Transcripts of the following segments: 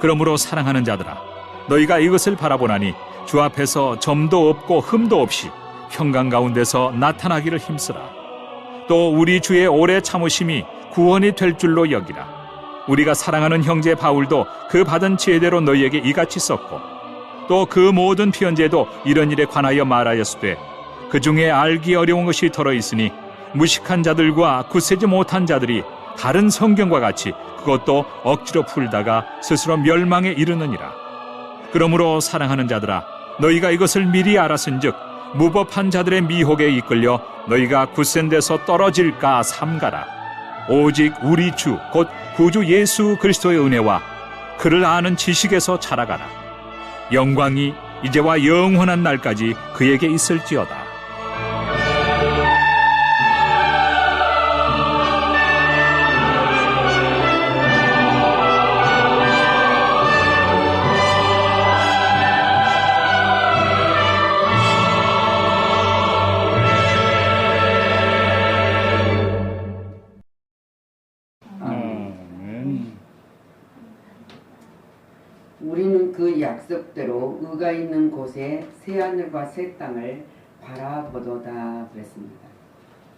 그러므로 사랑하는 자들아, 너희가 이것을 바라보나니 주 앞에서 점도 없고 흠도 없이 평강 가운데서 나타나기를 힘쓰라. 또 우리 주의 오래 참으심이 구원이 될 줄로 여기라. 우리가 사랑하는 형제 바울도 그 받은 지혜대로 너희에게 이같이 썼고, 또 그 모든 피언제도 이런 일에 관하여 말하였으되, 그 중에 알기 어려운 것이 덜어 있으니 무식한 자들과 굳세지 못한 자들이 다른 성경과 같이 그것도 억지로 풀다가 스스로 멸망에 이르느니라. 그러므로 사랑하는 자들아, 너희가 이것을 미리 알았은즉 무법한 자들의 미혹에 이끌려 너희가 굳센 데서 떨어질까 삼가라. 오직 우리 주 곧 구주 예수 그리스도의 은혜와 그를 아는 지식에서 자라가라. 영광이 이제와 영원한 날까지 그에게 있을지어다. 우리는 그 약속대로 의가 있는 곳에 새하늘과 새 땅을 바라보도다 그랬습니다.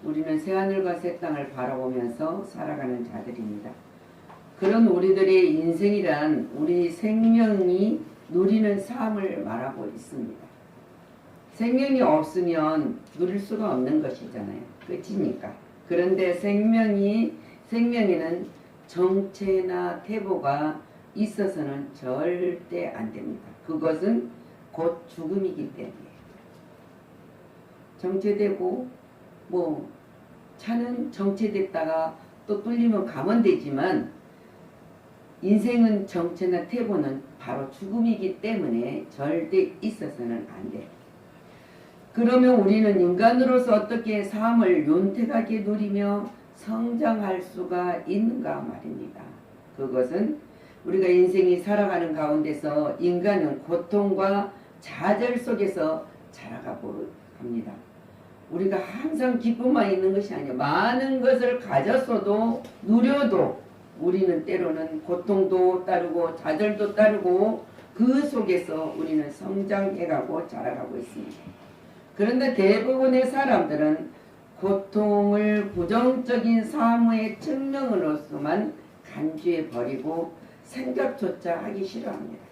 우리는 새하늘과 새 땅을 바라보면서 살아가는 자들입니다. 그런 우리들의 인생이란 우리 생명이 누리는 삶을 말하고 있습니다. 생명이 없으면 누릴 수가 없는 것이잖아요. 끝이니까. 그런데 생명에는 정체나 태보가 있어서는 절대 안 됩니다. 그것은 곧 죽음이기 때문에. 정체되고 차는 정체됐다가 또 뚫리면 가면 되지만 인생은 정체나 태보는 바로 죽음이기 때문에 절대 있어서는 안 돼요. 그러면 우리는 인간으로서 어떻게 삶을 윤택하게 누리며 성장할 수가 있는가 말입니다. 그것은 우리가 인생이 살아가는 가운데서 인간은 고통과 좌절 속에서 자라가고 합니다. 우리가 항상 기쁨만 있는 것이 아니라 많은 것을 가졌어도 누려도 우리는 때로는 고통도 따르고 좌절도 따르고 그 속에서 우리는 성장해가고 자라가고 있습니다. 그런데 대부분의 사람들은 고통을 부정적인 사무의 측면으로서만 간주해버리고 생각조차 하기 싫어합니다.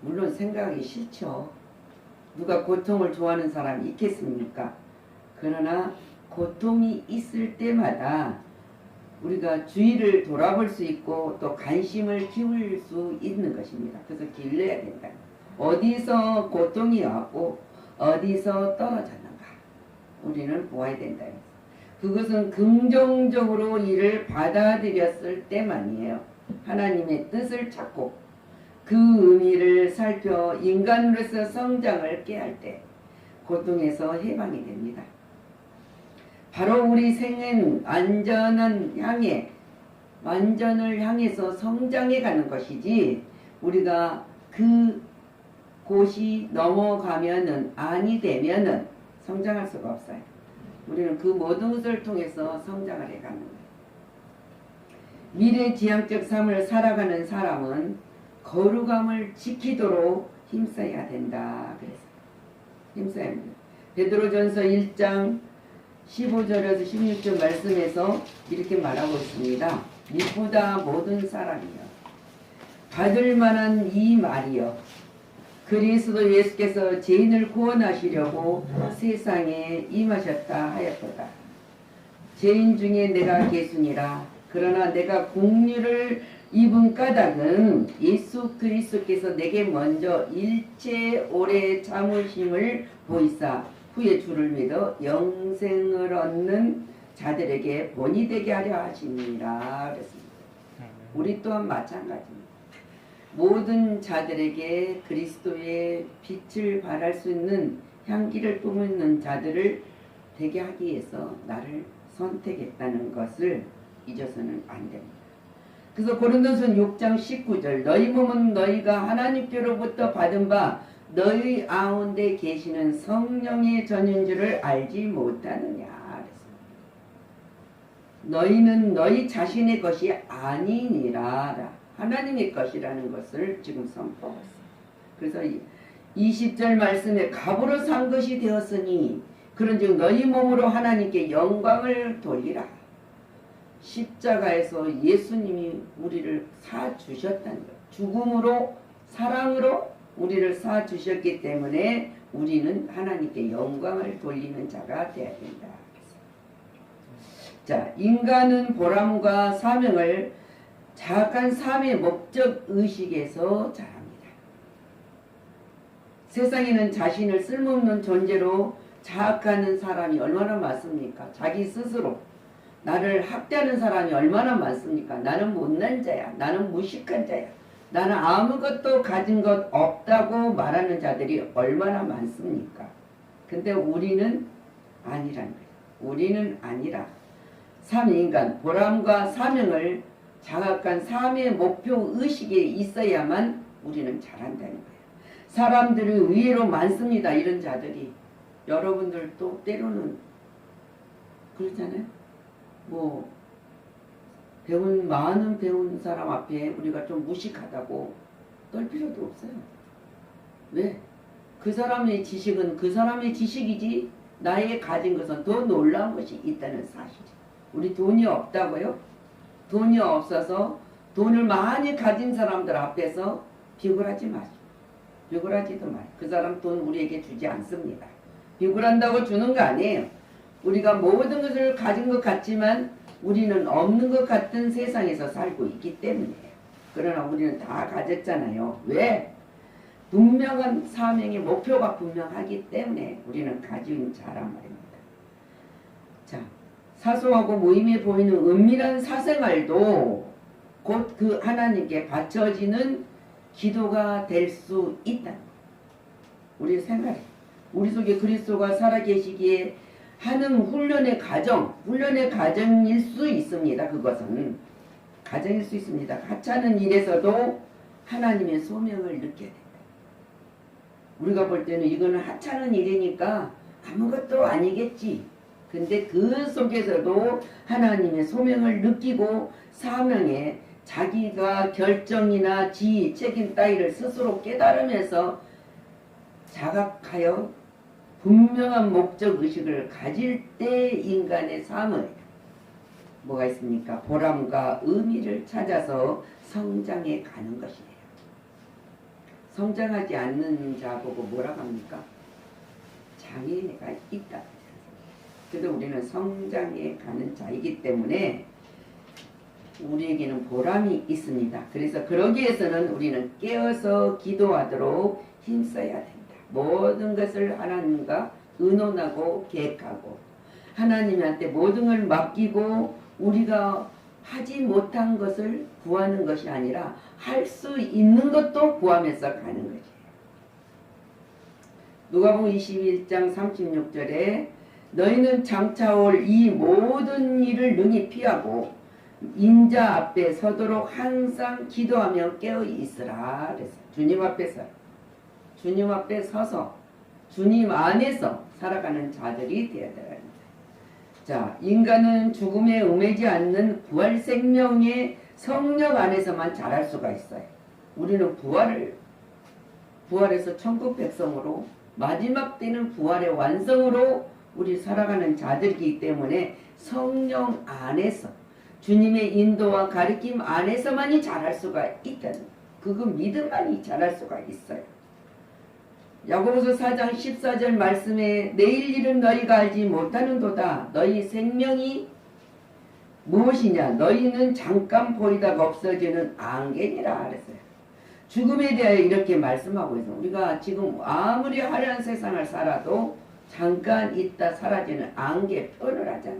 물론 생각하기 싫죠. 누가 고통을 좋아하는 사람이 있겠습니까? 그러나 고통이 있을 때마다 우리가 주의를 돌아볼 수 있고 또 관심을 기울일 수 있는 것입니다. 그래서 길러야 된다. 어디서 고통이 왔고 어디서 떨어졌는가 우리는 보아야 된다. 그것은 긍정적으로 이를 받아들였을 때만이에요. 하나님의 뜻을 찾고 그 의미를 살펴 인간으로서 성장을 깨할 때 고통에서 해방이 됩니다. 바로 우리 생은 완전을 향해서 성장해 가는 것이지 우리가 그 곳이 넘어가면은 아니 되면은 성장할 수가 없어요. 우리는 그 모든 것을 통해서 성장을 해가는 거예요. 미래지향적 삶을 살아가는 사람은 거룩함을 지키도록 힘써야 된다. 그래서 힘써야 합니다. 베드로전서 1장 15절에서 16절 말씀에서 이렇게 말하고 있습니다. 미쁘다 모든 사람이여 받을 만한 이 말이여 그리스도 예수께서 죄인을 구원하시려고 세상에 임하셨다 하였도다. 죄인 중에 내가 계수니라. 그러나 내가 긍휼을 입은 까닭은 예수 그리스도께서 내게 먼저 일체 오래 참으심을 보이사 후에 주를 믿어 영생을 얻는 자들에게 본이 되게 하려 하심이라 그랬습니다. 우리 또한 마찬가지입니다. 모든 자들에게 그리스도의 빛을 발할 수 있는 향기를 뿜는 자들을 되게 하기 위해서 나를 선택했다는 것을 잊어서는 안 됩니다. 그래서 고린도서 6장 19절 너희 몸은 너희가 하나님께로부터 받은 바 너희 가운데 계시는 성령의 전인 줄을 알지 못하느냐 그랬습니다. 너희는 너희 자신의 것이 아니니라. 하나님의 것이라는 것을 지금 선포했어요. 그래서 20절 말씀에 값으로 산 것이 되었으니 그런즉 너희 몸으로 하나님께 영광을 돌리라. 십자가에서 예수님이 우리를 사주셨다는 것. 죽음으로 사랑으로 우리를 사주셨기 때문에 우리는 하나님께 영광을 돌리는 자가 되어야 된다. 자, 인간은 보람과 사명을 자악한 삶의 목적 의식에서 자랍니다. 세상에는 자신을 쓸모없는 존재로 자악하는 사람이 얼마나 많습니까? 자기 스스로 나를 학대하는 사람이 얼마나 많습니까? 나는 못난 자야. 나는 무식한 자야. 나는 아무것도 가진 것 없다고 말하는 자들이 얼마나 많습니까? 근데 우리는 아니란 거예요. 우리는 아니라 인간 보람과 사명을 자각한 삶의 목표 의식에 있어야만 우리는 잘한다는 거예요. 사람들이 의외로 많습니다. 이런 자들이. 여러분들도 때로는 그렇잖아요. 뭐 많은 배운 사람 앞에 우리가 좀 무식하다고 떨 필요도 없어요. 왜? 그 사람의 지식은 그 사람의 지식이지 나의 가진 것은 더 놀라운 것이 있다는 사실이죠. 우리 돈이 없다고요? 돈이 없어서 돈을 많이 가진 사람들 앞에서 비굴하지 마시고 비굴하지도 마요. 그 사람 돈 우리에게 주지 않습니다. 비굴한다고 주는 거 아니에요. 우리가 모든 것을 가진 것 같지만 우리는 없는 것 같은 세상에서 살고 있기 때문이에요. 그러나 우리는 다 가졌잖아요. 왜? 분명한 사명의 목표가 분명하기 때문에 우리는 가진 자란 말입니다. 자, 사소하고 무의미해 보이는 은밀한 사생활도 곧 그 하나님께 바쳐지는 기도가 될 수 있다. 우리 생활에 우리 속에 그리스도가 살아계시기에 하는 훈련의 과정일 수 있습니다. 그것은 과정일 수 있습니다. 하찮은 일에서도 하나님의 소명을 느껴야 된다. 우리가 볼 때는 이거는 하찮은 일이니까 아무것도 아니겠지. 근데 그 속에서도 하나님의 소명을 느끼고 사명에 자기가 결정이나 지휘, 책임 따위를 스스로 깨달으면서 자각하여 분명한 목적 의식을 가질 때 인간의 삶을 뭐가 있습니까? 보람과 의미를 찾아서 성장해 가는 것이에요. 성장하지 않는 자 보고 뭐라고 합니까? 장애가 있다. 그래도 우리는 성장해 가는 자이기 때문에 우리에게는 보람이 있습니다. 그래서 그러기 위해서는 우리는 깨어서 기도하도록 힘써야 된다. 모든 것을 하나님과 의논하고 계획하고 하나님한테 모든 걸 맡기고 우리가 하지 못한 것을 구하는 것이 아니라 할 수 있는 것도 구하면서 가는 것이에요. 누가복음 21장 36절에 너희는 장차 올 이 모든 일을 능히 피하고 인자 앞에 서도록 항상 기도하며 깨어 있으라 그랬어요. 주님 앞에 서서 주님 안에서 살아가는 자들이 되어야 됩니다. 자, 인간은 죽음에 응하지 않는 부활 생명의 성령 안에서만 자랄 수가 있어요. 우리는 부활해서 천국 백성으로 마지막 때는 부활의 완성으로 우리 살아가는 자들이기 때문에 성령 안에서 주님의 인도와 가르침 안에서만이 자랄 수가 있다는 그거 믿음만이 자랄 수가 있어요. 야고보서 4장 14절 말씀에 내일 일은 너희가 알지 못하는도다. 너희 생명이 무엇이냐? 너희는 잠깐 보이다가 없어지는 안개니라 그랬어요. 죽음에 대하여 이렇게 말씀하고 있어요. 우리가 지금 아무리 화려한 세상을 살아도 잠깐 있다 사라지는 안개 표현을 하잖아.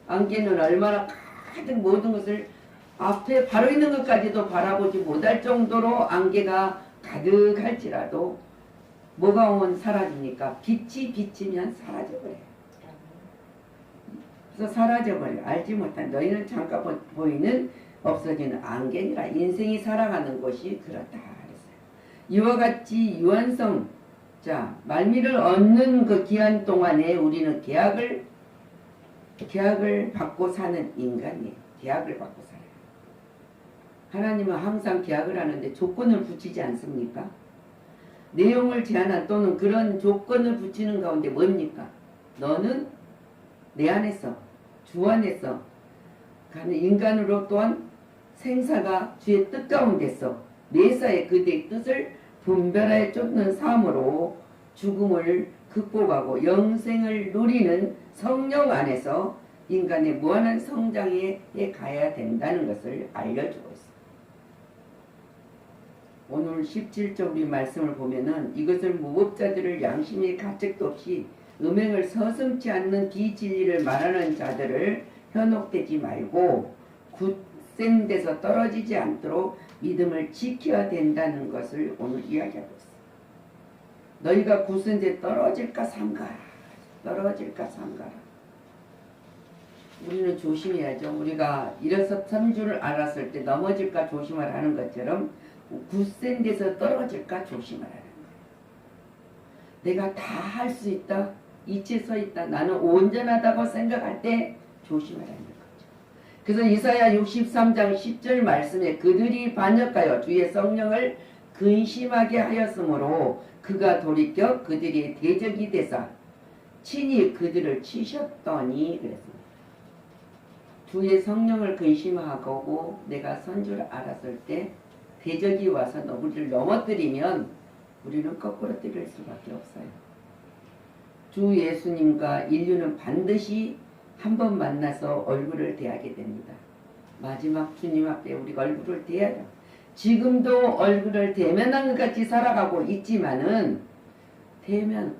안개는 얼마나 가득 모든 것을 앞에 바로 있는 것까지도 바라보지 못할 정도로 안개가 가득할지라도 뭐가 오면 사라지니까 빛이 비치면 사라져버려요. 그래서 사라져버려요. 알지 못한 너희는 잠깐 보이는 없어지는 안개니라. 인생이 살아가는 것이 그렇다 그랬어요. 이와 같이 유한성 말미를 얻는 그 기한 동안에 우리는 계약을 받고 사는 인간이에요. 계약을 받고 살아요. 하나님은 항상 계약을 하는데 조건을 붙이지 않습니까? 내용을 제한한 또는 그런 조건을 붙이는 가운데 뭡니까? 너는 내 안에서 주 안에서 가는 인간으로 또한 생사가 주의 뜻 가운데서 내사의 그대의 뜻을 분별하여 쫓는 삶으로 죽음을 극복하고 영생을 누리는 성령 안에서 인간의 무한한 성장에 가야 된다는 것을 알려주고 있습니다. 오늘 17절 우리 말씀을 보면은 이것을 무법자들을 양심의 가책도 없이 음행을 서슴지 않는 비진리를 말하는 자들을 현혹되지 말고 굳센 데서 떨어지지 않도록 믿음을 지켜야 된다는 것을 오늘 이야기하고 있습니다. 너희가 굳센 데 떨어질까 삼가라. 떨어질까 삼가라. 우리는 조심해야죠. 우리가 일어섰던 줄 알았을 때 넘어질까 조심을 하는 것처럼 굳센 데서 떨어질까 조심하라는 거예요. 내가 다 할 수 있다. 이치에 서 있다. 나는 온전하다고 생각할 때 조심하라는 거죠. 그래서 이사야 63장 10절 말씀에 그들이 반역하여 주의 성령을 근심하게 하였으므로 그가 돌이켜 그들이 대적이 되사 친히 그들을 치셨더니 그랬습니다. 주의 성령을 근심하고 내가 선 줄 알았을 때 대적이 와서 우리를 넘어뜨리면 우리는 거꾸로 때릴 수밖에 없어요. 주 예수님과 인류는 반드시 한 번 만나서 얼굴을 대하게 됩니다. 마지막 주님 앞에 우리가 얼굴을 대하죠. 지금도 얼굴을 대면한 것 같이 살아가고 있지만은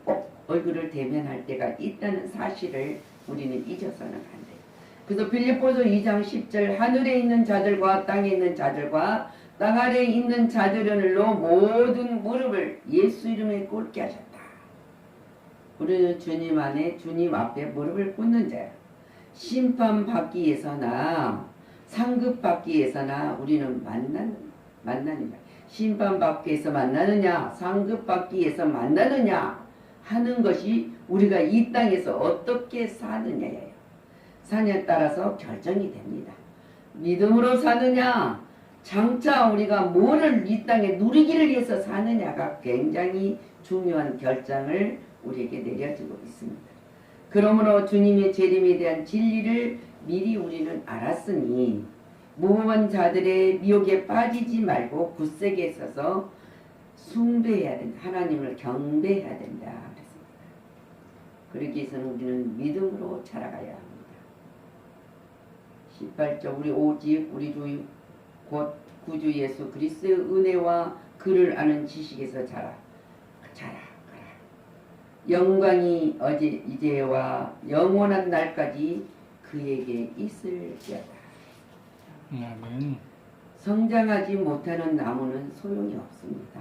꼭 얼굴을 대면할 때가 있다는 사실을 우리는 잊어서는 안 돼요. 그래서 빌립보서 2장 10절 하늘에 있는 자들과 땅에 있는 자들과 땅 아래에 있는 자들은로 모든 무릎을 예수 이름에 꿇게 하셨다. 우리는 주님 안에 주님 앞에 무릎을 꿇는 자야. 심판받기 위해서나 상급받기 위해서나 우리는 만나는 거야. 심판받기 위해서 만나느냐 상급받기 위해서 만나느냐 하는 것이 우리가 이 땅에서 어떻게 사느냐예요. 사냐에 따라서 결정이 됩니다. 믿음으로 사느냐 장차 우리가 뭐를 이 땅에 누리기를 위해서 사느냐가 굉장히 중요한 결정을 우리에게 내려지고 있습니다. 그러므로 주님의 재림에 대한 진리를 미리 우리는 알았으니 무모한 자들의 미혹에 빠지지 말고 굳세게 서서 숭배해야 된다. 하나님을 경배해야 된다. 그랬습니다. 그러기 위해서는 우리는 믿음으로 자라가야 합니다. 18절 우리 오직 우리 주 곧 구주 예수 그리스도의 은혜와 그를 아는 지식에서 자라. 영광이 어제 이제와 영원한 날까지 그에게 있을지어다. 아멘. 성장하지 못하는 나무는 소용이 없습니다.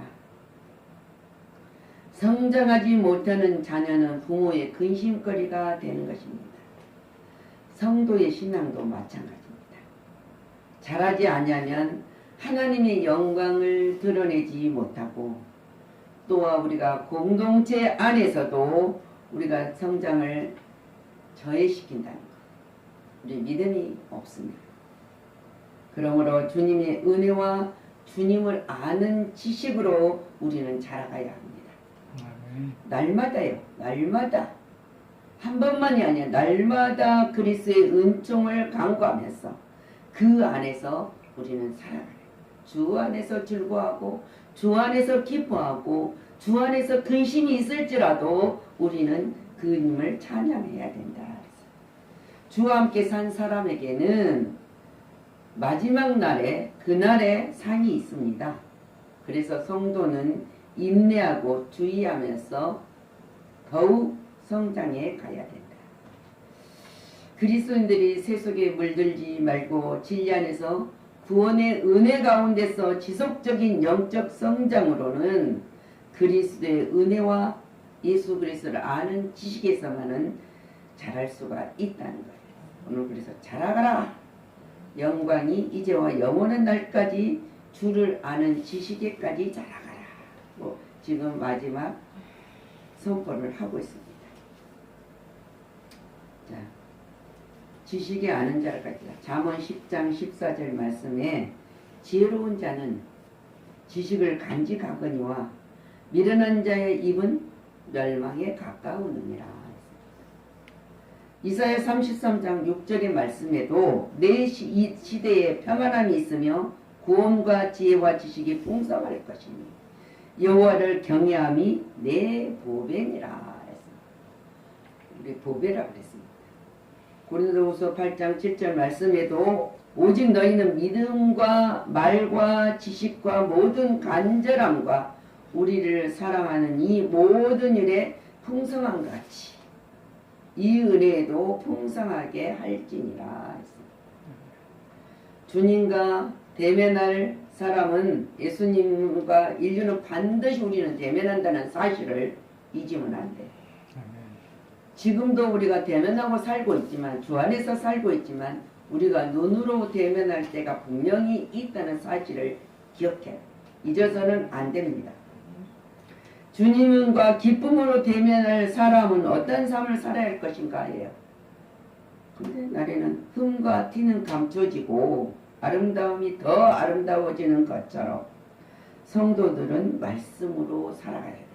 성장하지 못하는 자녀는 부모의 근심거리가 되는 것입니다. 성도의 신앙도 마찬가지입니다. 자라지 아니하면 하나님의 영광을 드러내지 못하고 또한 우리가 공동체 안에서도 우리가 성장을 저해시킨다는 것. 우리 믿음이 없습니다. 그러므로 주님의 은혜와 주님을 아는 지식으로 우리는 자라가야 합니다. 날마다요. 날마다. 한 번만이 아니라 날마다 그리스도의 은총을 간구하면서 그 안에서 우리는 살아가요. 주 안에서 즐거워하고 주 안에서 기뻐하고 주 안에서 근심이 있을지라도 우리는 그님을 찬양해야 된다. 주와 함께 산 사람에게는 마지막 날에 그날에 상이 있습니다. 그래서 성도는 인내하고 주의하면서 더욱 성장해 가야 된다. 그리스도인들이 세속에 물들지 말고 진리 안에서 구원의 은혜 가운데서 지속적인 영적 성장으로는 그리스도의 은혜와 예수 그리스도를 아는 지식에서만은 자랄 수가 있다는 거예요. 오늘 그래서 자라가라. 영광이 이제와 영원한 날까지 주를 아는 지식에까지 자라가라. 지금 마지막 선포를 하고 있습니다. 자, 지식에 아는 자를 가지라. 잠언 10장 14절 말씀에 지혜로운 자는 지식을 간직하거니와 미련한 자의 입은 멸망에 가까우느니라. 이사야 33장 6절의 말씀에도 내 시대에 평안함이 있으며 구원과 지혜와 지식이 풍성할 것이니 여호와를 경외함이 내 보배니라. 우리 보배라 그랬습니다. 고린도후서 8장 7절 말씀에도 오직 너희는 믿음과 말과 지식과 모든 간절함과 우리를 사랑하는 이 모든 일에 풍성한 같이 이 은혜에도 풍성하게 할지니라. 주님과 대면할 사람은 예수님과 인류는 반드시 우리는 대면한다는 사실을 잊으면 안 돼. 지금도 우리가 대면하고 살고 있지만 주 안에서 살고 있지만 우리가 눈으로 대면할 때가 분명히 있다는 사실을 기억해. 잊어서는 안 됩니다. 주님과 기쁨으로 대면할 사람은 어떤 삶을 살아야 할 것인가예요. 근데 날에는 흠과 티는 감춰지고 아름다움이 더 아름다워지는 것처럼 성도들은 말씀으로 살아가야 된다.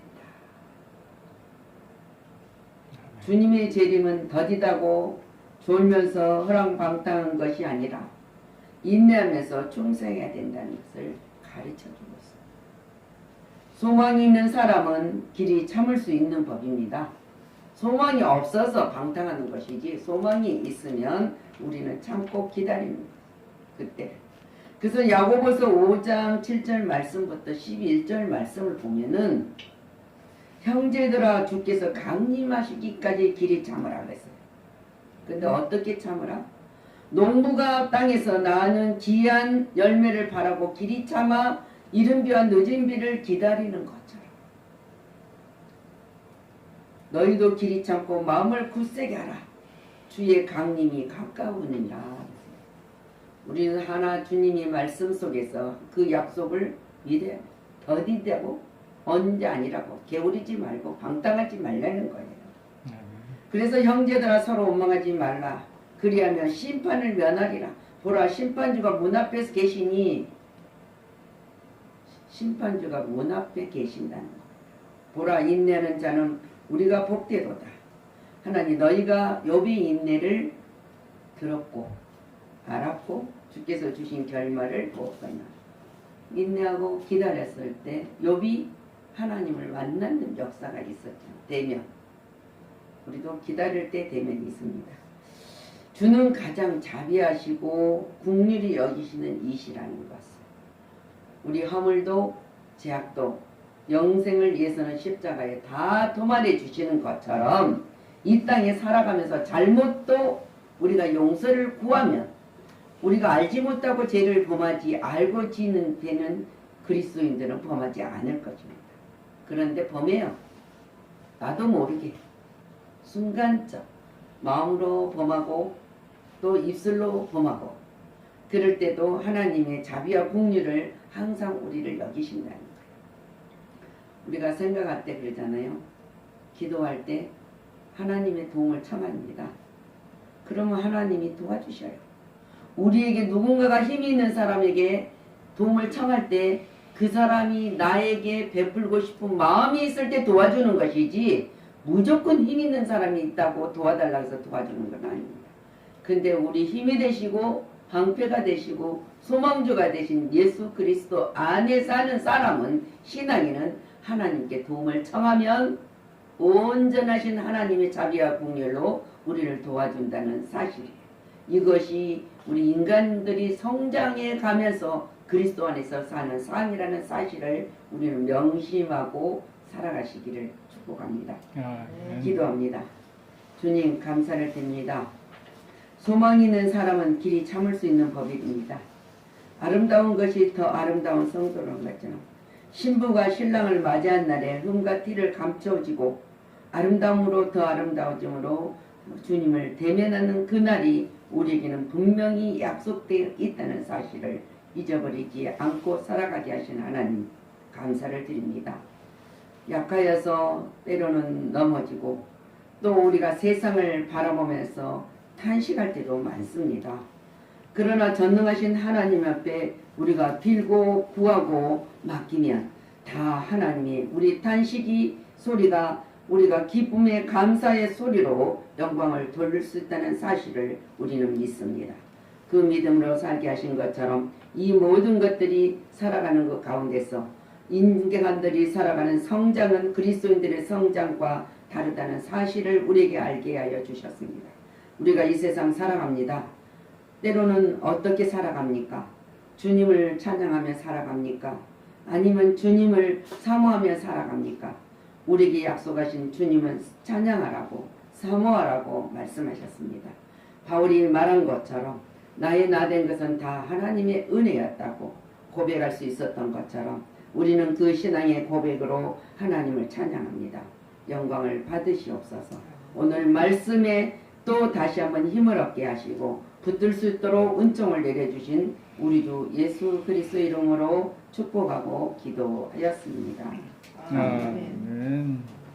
주님의 재림은 더디다고 졸면서 허랑방탕한 것이 아니라 인내하면서 충성해야 된다는 것을 가르쳐 주고 있습니다. 소망이 있는 사람은 길이 참을 수 있는 법입니다. 소망이 없어서 방탕하는 것이지 소망이 있으면 우리는 참고 기다립니다. 그때. 그래서 야고보서 5장 7절 말씀부터 11절 말씀을 보면은 형제들아 주께서 강림하시기까지 길이 참으라 그랬어요. 근데 어떻게 참으라? 농부가 땅에서 나는 귀한 열매를 바라고 길이 참아 이른 비와 늦은 비를 기다리는 것처럼 너희도 길이 참고 마음을 굳세게 하라. 주의 강림이 가까우니라. 우리는 하나 주님이 말씀 속에서 그 약속을 믿어야 더디되고 언제 아니라고 게으르지 말고 방탕하지 말라는 거예요. 그래서 형제들아 서로 원망하지 말라. 그리하면 심판을 면하리라. 보라 심판주가 문 앞에 계시니 심판주가 문 앞에 계신다는 거예요. 보라 인내하는 자는 우리가 복되도다. 하나님 너희가 욥의 인내를 들었고 알았고 주께서 주신 결말을 보았거나 인내하고 기다렸을 때 욥이 하나님을 만나는 역사가 있었죠. 대면. 우리도 기다릴 때 대면이 있습니다. 주는 가장 자비하시고 긍휼히 여기시는 이시라는 것을 우리 허물도 죄악도 영생을 위해서는 십자가에 다 도말해 주시는 것처럼 이 땅에 살아가면서 잘못도 우리가 용서를 구하면 우리가 알지 못하고 죄를 범하지 알고 지는 죄는 그리스도인들은 범하지 않을 것입니다. 그런데 범해요. 나도 모르게 순간적 마음으로 범하고 또 입술로 범하고 그럴 때도 하나님의 자비와 긍휼을 항상 우리를 여기신다는 거예요. 우리가 생각할 때 그러잖아요. 기도할 때 하나님의 도움을 청합니다. 그러면 하나님이 도와주셔요. 우리에게 누군가가 힘이 있는 사람에게 도움을 청할 때 그 사람이 나에게 베풀고 싶은 마음이 있을 때 도와주는 것이지 무조건 힘 있는 사람이 있다고 도와달라고 해서 도와주는 건 아닙니다. 근데 우리 힘이 되시고 방패가 되시고 소망주가 되신 예수 그리스도 안에 사는 사람은 신앙인은 하나님께 도움을 청하면 온전하신 하나님의 자비와 긍휼로 우리를 도와준다는 사실이에요. 이것이 우리 인간들이 성장해 가면서 그리스도 안에서 사는 삶이라는 사실을 우리는 명심하고 살아가시기를 축복합니다. 기도합니다. 주님 감사를 드립니다. 소망 있는 사람은 길이 참을 수 있는 법입니다. 아름다운 것이 더 아름다운 성도라는 것처럼 신부가 신랑을 맞이한 날에 흠과 티를 감춰지고 아름다움으로 더 아름다워짐으로 주님을 대면하는 그날이 우리에게는 분명히 약속되어 있다는 사실을 잊어버리지 않고 살아가게 하신 하나님 감사를 드립니다. 약하여서 때로는 넘어지고 또 우리가 세상을 바라보면서 탄식할 때도 많습니다. 그러나 전능하신 하나님 앞에 우리가 빌고 구하고 맡기면 다 하나님이 우리 탄식이 소리가 우리가 기쁨의 감사의 소리로 영광을 돌릴 수 있다는 사실을 우리는 믿습니다. 그 믿음으로 살게 하신 것처럼 이 모든 것들이 살아가는 것 가운데서 인간들이 살아가는 성장은 그리스도인들의 성장과 다르다는 사실을 우리에게 알게 하여 주셨습니다. 우리가 이 세상 살아갑니다. 때로는 어떻게 살아갑니까? 주님을 찬양하며 살아갑니까? 아니면 주님을 사모하며 살아갑니까? 우리에게 약속하신 주님은 찬양하라고 사모하라고 말씀하셨습니다. 바울이 말한 것처럼 나의 나된 것은 다 하나님의 은혜였다고 고백할 수 있었던 것처럼 우리는 그 신앙의 고백으로 하나님을 찬양합니다. 영광을 받으시옵소서. 오늘 말씀에 또 다시 한번 힘을 얻게 하시고 붙들 수 있도록 은총을 내려주신 우리 주 예수 그리스도 이름으로 축복하고 기도하였습니다. 아멘.